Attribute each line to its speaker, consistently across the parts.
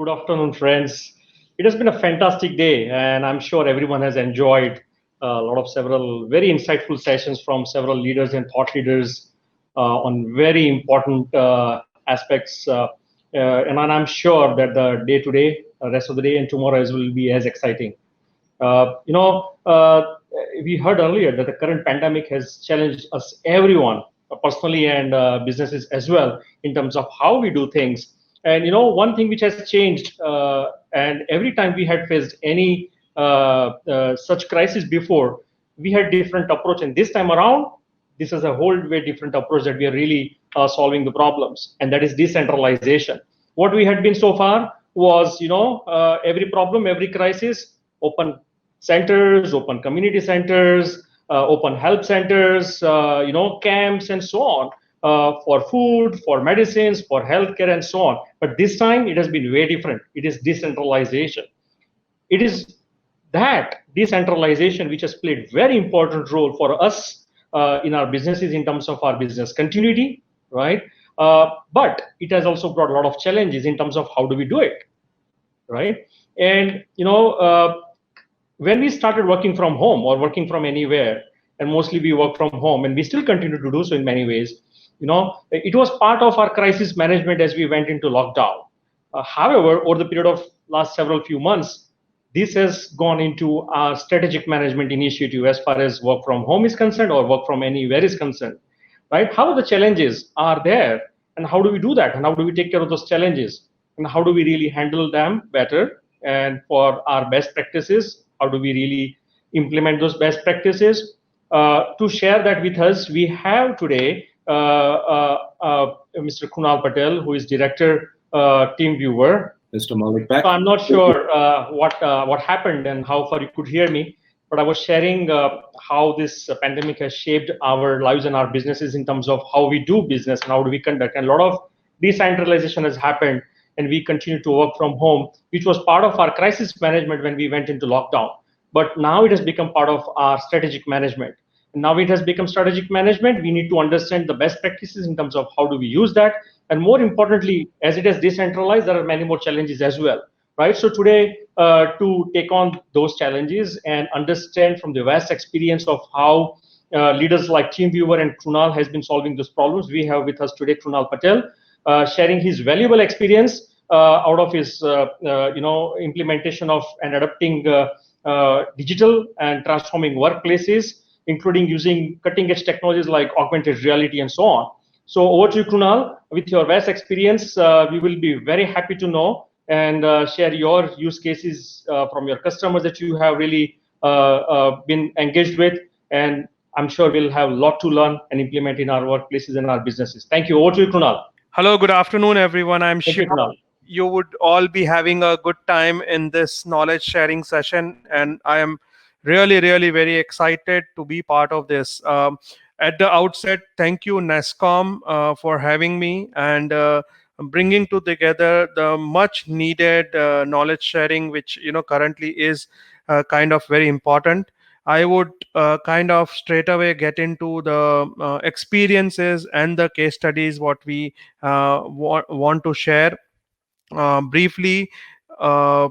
Speaker 1: Good afternoon, friends. It has been a fantastic day, and I'm sure everyone has enjoyed a lot of several very insightful sessions from several leaders and thought leaders on very important aspects. And I'm sure that the day today, rest of the day, and tomorrow as will be as exciting. Uh, you know, uh, we heard earlier that the current pandemic has challenged us, everyone, personally and businesses as well, in terms of how we do things. And one thing which has changed, and every time we had faced any such crisis before, we had different approach. And this time around, this is a whole way different approach that we are really solving the problems, and that is decentralization. What we had been so far was, every problem, every crisis, open centers, open community centers, open health centers, camps and so on, for food, for medicines, for healthcare and so on. But this time it has been very different. It is decentralization. It is that decentralization which has played very important role for us in our businesses in terms of our business continuity, right? But it has also brought a lot of challenges in terms of how do we do it, right? And when we started working from home or working from anywhere, and mostly we work from home, and we still continue to do so in many ways, it was part of our crisis management as we went into lockdown. However, over the period of last several few months, this has gone into our strategic management initiative as far as work from home is concerned or work from anywhere is concerned, right? How the challenges are there, and how do we do that, and how do we take care of those challenges, and how do we really handle them better, and for our best practices, how do we really implement those best practices? To share that with us, we have today Mr. Kunal Patel, who is director, TeamViewer.
Speaker 2: Mr. Malik
Speaker 1: So
Speaker 2: Beck.
Speaker 1: I'm not sure what happened and how far you could hear me, but I was sharing how this pandemic has shaped our lives and our businesses in terms of how we do business and how do we conduct. And a lot of decentralization has happened, and we continue to work from home, which was part of our crisis management when we went into lockdown. But now it has become part of our strategic management. And now it has become strategic management. We need to understand the best practices in terms of how do we use that, and more importantly, as it is decentralized, there are many more challenges as well, right? So today, to take on those challenges and understand from the vast experience of how leaders like TeamViewer and Krunal has been solving those problems, we have with us today Krunal Patel, sharing his valuable experience out of his, implementation of and adapting digital and transforming workplaces, including using cutting edge technologies like augmented reality and so on. So over to you, Krunal. With your vast experience, we will be very happy to know and share your use cases from your customers that you have really been engaged with. And I'm sure we'll have a lot to learn and implement in our workplaces and our businesses. Thank you. Over to you, Krunal.
Speaker 3: Hello, good afternoon, everyone. I'm
Speaker 1: Thank
Speaker 3: sure
Speaker 1: you, Krunal.
Speaker 3: you would all be having a good time in this knowledge sharing session, and I am really, really very excited to be part of this. At the outset, thank you, NESCOM, for having me and bringing together the much needed knowledge sharing, which currently is kind of very important. I would kind of straight away get into the experiences and the case studies what we want to share briefly. Uh,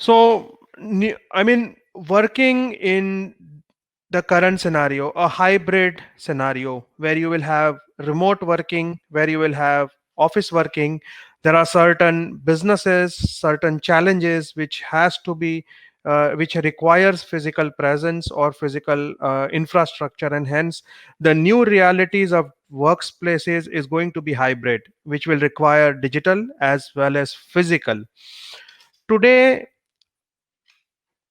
Speaker 3: I mean, working in the current scenario, a hybrid scenario where you will have remote working, where you will have office working, there are certain businesses, certain challenges which has to be which requires physical presence or physical infrastructure, and hence the new realities of workplaces is going to be hybrid, which will require digital as well as physical. Today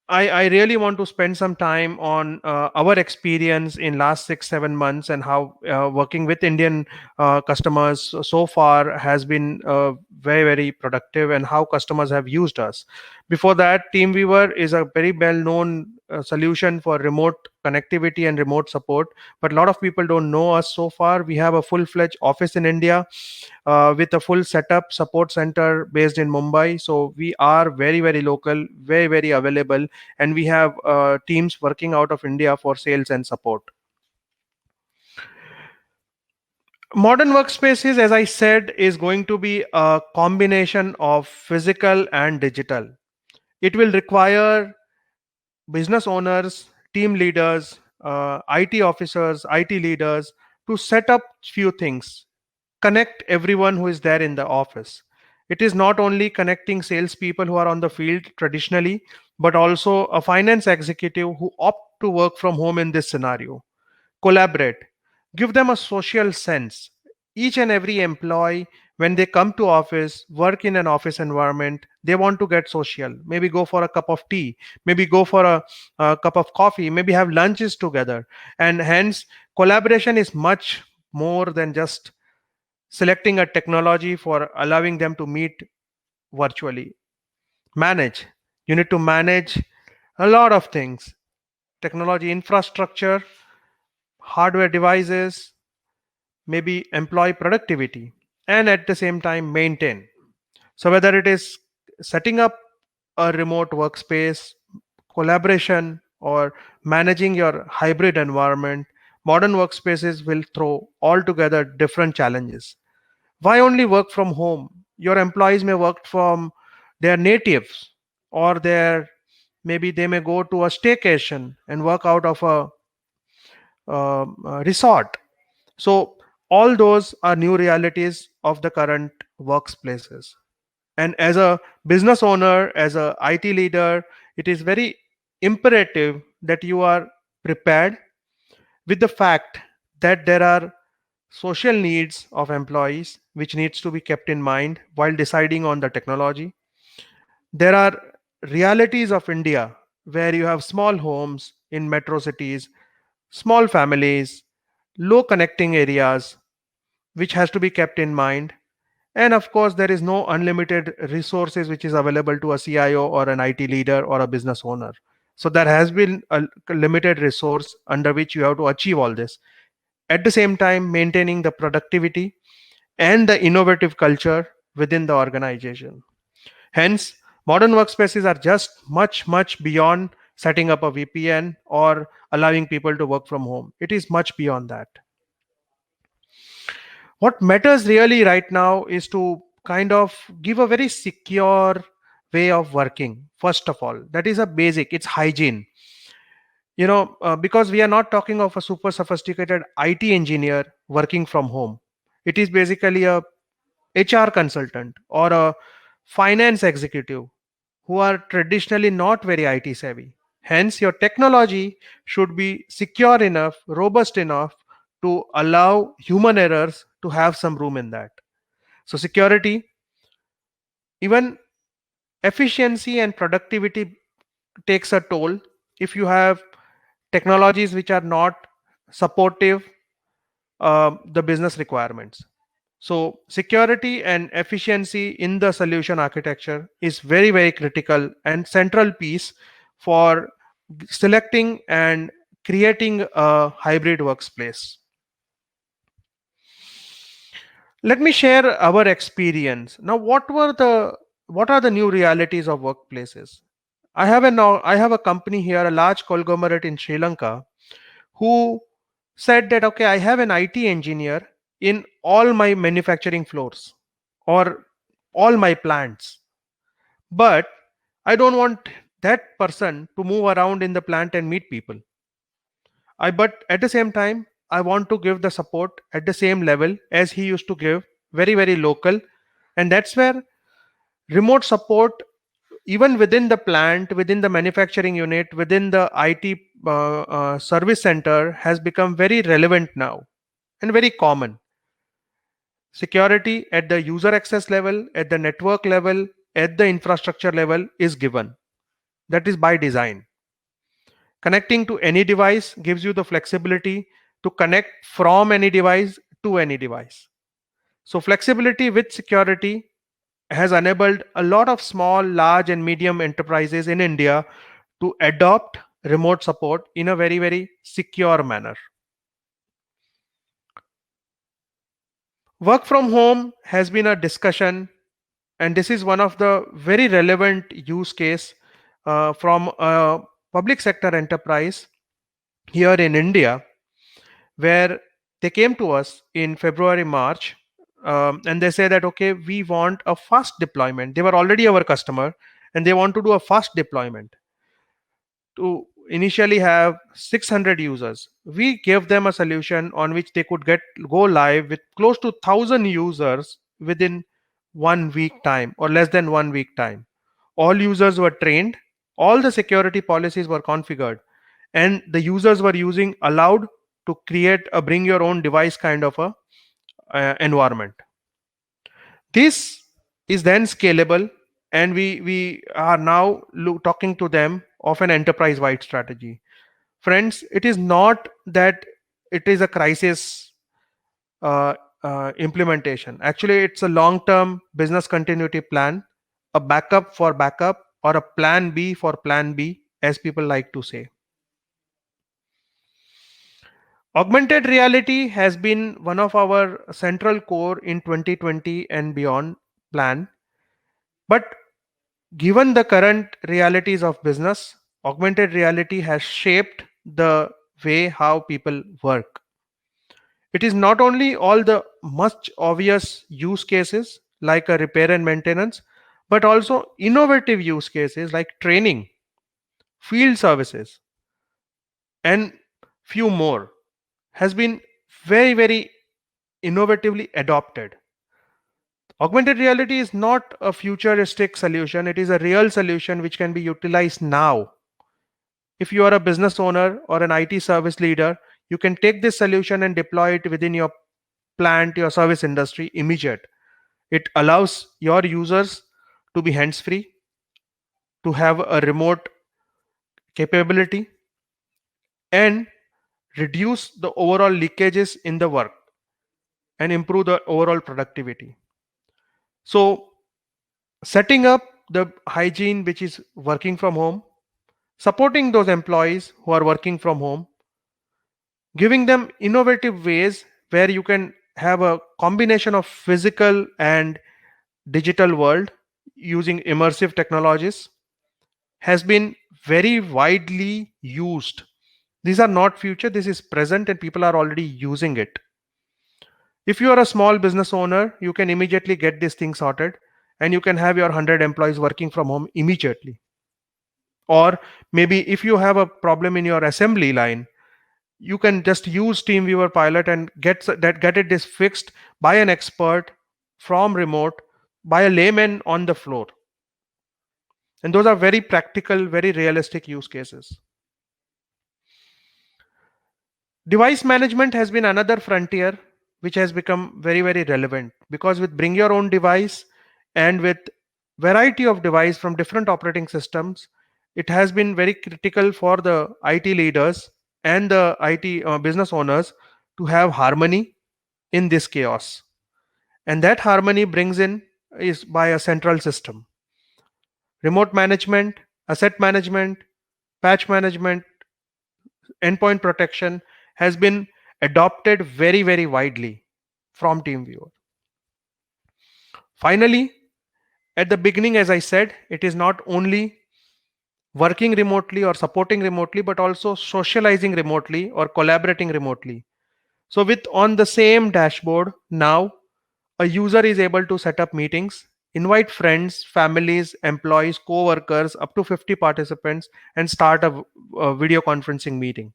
Speaker 3: I really want to spend some time on our experience in last 6-7 months, and how working with Indian customers so far has been very, very productive, and how customers have used us. Before that, TeamViewer is a very well known solution for remote connectivity and remote support, but a lot of people don't know us so far. We have a full-fledged office in India with a full setup support center based in Mumbai. So we are very, very local, very, very available, and we have teams working out of India for sales and support. Modern workspaces, as I said, is going to be a combination of physical and digital. It will require business owners, team leaders, IT officers, IT leaders to set up few things, connect everyone who is there in the office. It is not only connecting salespeople who are on the field traditionally, but also a finance executive who opt to work from home in this scenario. Collaborate, give them a social sense. Each and every employee, when they come to office, work in an office environment, they want to get social, maybe go for a cup of tea, maybe go for a cup of coffee, maybe have lunches together. And hence collaboration is much more than just selecting a technology for allowing them to meet virtually. Manage, you need to manage a lot of things: technology infrastructure, hardware devices, maybe employee productivity, and at the same time maintain. So whether it is setting up a remote workspace, collaboration, or managing your hybrid environment, modern workspaces will throw altogether different challenges. Why only work from home? Your employees may work from their natives, or their maybe they may go to a staycation and work out of a resort. So all those are new realities of the current workplaces. And as a business owner, as a IT leader, it is very imperative that you are prepared with the fact that there are social needs of employees which needs to be kept in mind while deciding on the technology. There are realities of India where you have small homes in metro cities, small families, low connecting areas, which has to be kept in mind. And of course, there is no unlimited resources which is available to a CIO or an IT leader or a business owner. So there has been a limited resource under which you have to achieve all this. At the same time, maintaining the productivity and the innovative culture within the organization. Hence, modern workspaces are just much, much beyond setting up a VPN or allowing people to work from home. It is much beyond that. What matters really right now is to kind of give a very secure way of working. First of all, that is a basic, it's hygiene. Because we are not talking of a super sophisticated IT engineer working from home. It is basically a HR consultant or a finance executive who are traditionally not very IT savvy. Hence, your technology should be secure enough, robust enough to allow human errors to have some room in that. So, security, even efficiency and productivity takes a toll if you have technologies which are not supportive the business requirements. So security and efficiency in the solution architecture is very, very critical and central piece for selecting and creating a hybrid workspace. Let me share our experience. Now, what are the new realities of workplaces? I have a company here, a large conglomerate in Sri Lanka, who said that okay, I have an IT engineer in all my manufacturing floors or all my plants, but I don't want that person to move around in the plant and meet people. But at the same time, I want to give the support at the same level as he used to give, very, very local. And that's where remote support, even within the plant, within the manufacturing unit, within the IT service center, has become very relevant now and very common. Security at the user access level, at the network level, at the infrastructure level is given. That is by design. Connecting to any device gives you the flexibility to connect from any device to any device. So, flexibility with security has enabled a lot of small, large, and medium enterprises in India to adopt remote support in a very, very secure manner. Work from home has been a discussion, and this is one of the very relevant use case from a public sector enterprise here in India, where they came to us in February, March, and they say that, okay, we want a fast deployment. They were already our customer and they want to do a fast deployment to initially have 600 users. We gave them a solution on which they could go live with close to 1,000 users within 1 week time or less than 1 week time. All users were trained, all the security policies were configured, and the users were allowed to create a bring your own device kind of a environment. This is then scalable, and we are now talking to them of an enterprise wide strategy. Friends, it is not that it is a crisis uh, implementation. Actually, it's a long term business continuity plan, a backup for backup, or a plan B for plan B, as people like to say. Augmented reality has been one of our central core in 2020 and beyond plan. But given the current realities of business, augmented reality has shaped the way how people work. It is not only all the much obvious use cases like a repair and maintenance, but also innovative use cases like training, field services, and few more has been very innovatively adopted. Augmented reality is not a futuristic solution, it is a real solution which can be utilized now. If you are a business owner or an IT service leader, you can take this solution and deploy it within your plant, your service industry immediate. It allows your users to be hands free, to have a remote capability, and reduce the overall leakages in the work and improve the overall productivity. So, setting up the hygiene which is working from home, supporting those employees who are working from home, giving them innovative ways where you can have a combination of physical and digital world using immersive technologies has been very widely used. These are not future, this is present, and people are already using it. If you are a small business owner, you can immediately get this thing sorted and you can have your 100 employees working from home immediately. Or maybe if you have a problem in your assembly line, you can just use TeamViewer Pilot and get it this fixed by an expert from remote, by a layman on the floor. And those are very practical, very realistic use cases. Device management has been another frontier which has become very relevant, because with bring your own device and with variety of device from different operating systems, it has been very critical for the IT leaders and the IT business owners to have harmony in this chaos. And that harmony brings in is by a central system. Remote management, asset management, patch management, endpoint protection has been adopted very widely from TeamViewer. Finally, at the beginning, as I said, it is not only working remotely or supporting remotely, but also socializing remotely or collaborating remotely. So with on the same dashboard, now a user is able to set up meetings, invite friends, families, employees, co-workers, up to 50 participants, and start a video conferencing meeting.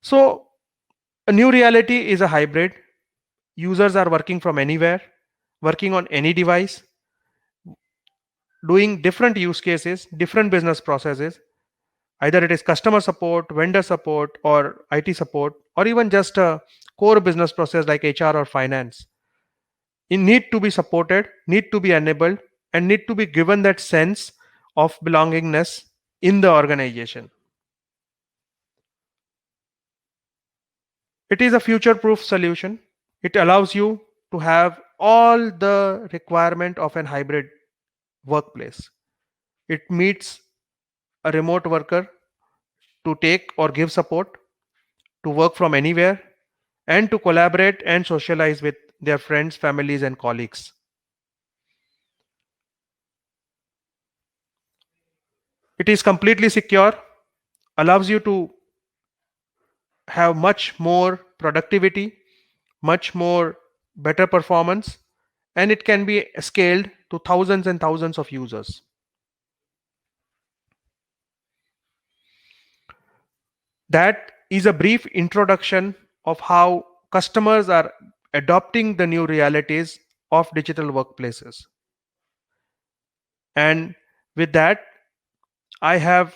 Speaker 3: So a new reality is a hybrid. Users are working from anywhere, working on any device, doing different use cases, different business processes. Either it is customer support, vendor support, or IT support, or even just a core business process like HR or finance. It need to be supported, need to be enabled, and need to be given that sense of belongingness in the organization. It is a future-proof solution. It allows you to have all the requirement of an hybrid workplace. It meets a remote worker to take or give support, to work from anywhere, and to collaborate and socialize with their friends, families, and colleagues. It is completely secure, allows you to have much more productivity, much more better performance, and it can be scaled to thousands and thousands of users. That is a brief introduction of how customers are adopting the new realities of digital workplaces. And with that, I have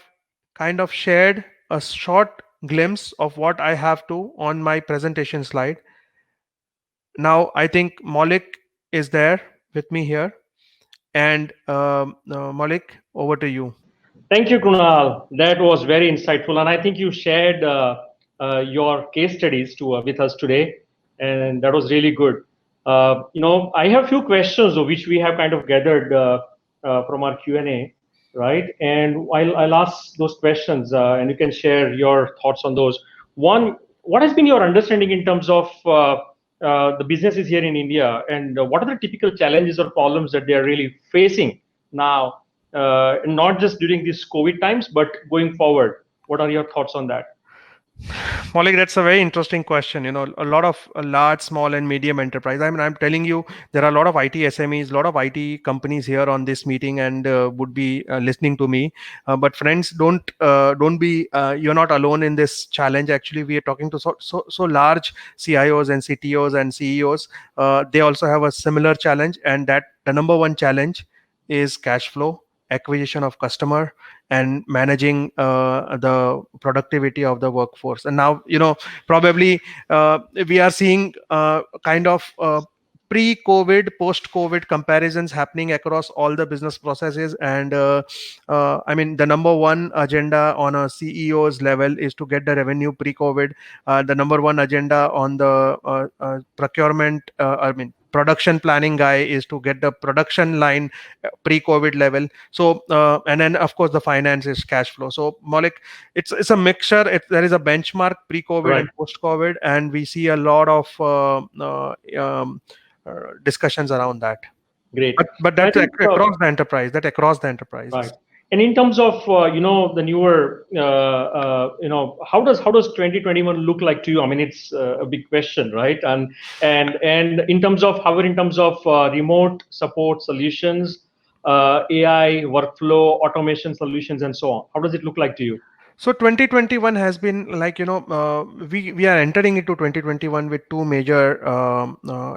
Speaker 3: kind of shared a short glimpse of what I have to on my presentation slide. Now, I think Maulik is there with me here. And Maulik, over to you.
Speaker 1: Thank you, Kunal. That was very insightful, and I think you shared your case studies with us today, and that was really good. I have a few questions which we have kind of gathered from our Q&A, right? And I'll ask those questions, and you can share your thoughts on those. One, what has been your understanding in terms of the businesses here in India, and what are the typical challenges or problems that they are really facing now? Not just during these COVID times, but going forward. What are your thoughts on that?
Speaker 3: Maulik, that's a very interesting question. You know, a lot of large, small, and medium enterprise. I mean, I'm telling you, there are a lot of IT SMEs, a lot of IT companies here on this meeting, and would be listening to me. But friends, don't be. You're not alone in this challenge. Actually, we are talking to so large CIOs and CTOs and CEOs. They also have a similar challenge, and that the number one challenge is cash flow, acquisition of customer, and managing the productivity of the workforce. And now, probably we are seeing kind of pre-COVID, post-COVID comparisons happening across all the business processes. And I mean, the number one agenda on a CEO's level is to get the revenue pre-COVID. The number one agenda on the procurement, production planning guy is to get the production line pre-COVID level. So and then of course the finance is cash flow. So Maulik, it's a mixture. There is a benchmark pre-COVID
Speaker 1: Right.
Speaker 3: and post-COVID, and we see a lot of discussions around that.
Speaker 1: Great.
Speaker 3: But
Speaker 1: I
Speaker 3: that's
Speaker 1: think,
Speaker 3: across the enterprise. That across the enterprise.
Speaker 1: right. And in terms of the newer, how does 2021 look like to you? I mean, it's a big question, right? And in terms of remote support solutions, AI workflow automation solutions, and so on, how does it look like to you?
Speaker 3: So 2021 has been like, we are entering into 2021 with two major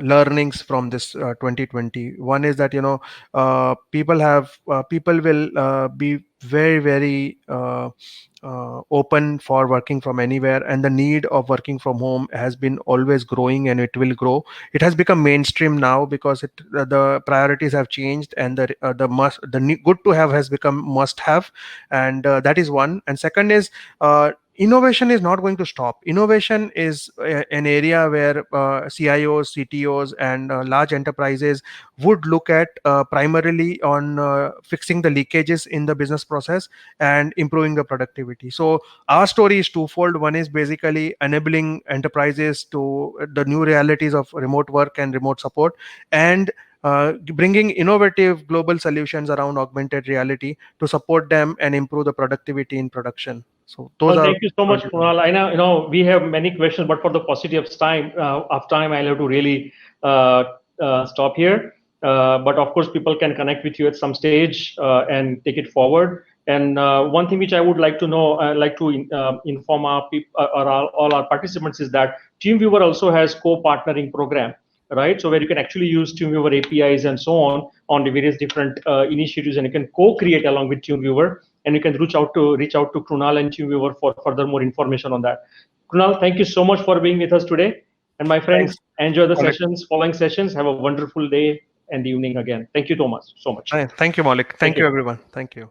Speaker 3: learnings from this 2020. One is that people will be very, very open for working from anywhere, and the need of working from home has been always growing, and it will grow. It has become mainstream now because the priorities have changed, and the good to have has become must have. And that is one. And second is innovation is not going to stop. Innovation is an area where CIOs, CTOs, and large enterprises would look at primarily on fixing the leakages in the business process and improving the productivity. So our story is twofold. One is basically enabling enterprises to the new realities of remote work and remote support, and bringing innovative global solutions around augmented reality to support them and improve the productivity in production. So those are.
Speaker 1: Thank you so much, Kunal. I know, we have many questions, but for the paucity of time, I'll have to really stop here. But of course, people can connect with you at some stage and take it forward. And one thing which I would like to know, inform our all our participants is that TeamViewer also has co-partnering program, right? So where you can actually use TeamViewer APIs and so on the various different initiatives, and you can co-create along with TeamViewer, and you can reach out to Kunal and TeamViewer for further more information on that. Kunal, thank you so much for being with us today. And my friends, enjoy the following sessions. Have a wonderful day and evening again. Thank you so much.
Speaker 3: Thank you, Maulik. Thank you, everyone. Thank you.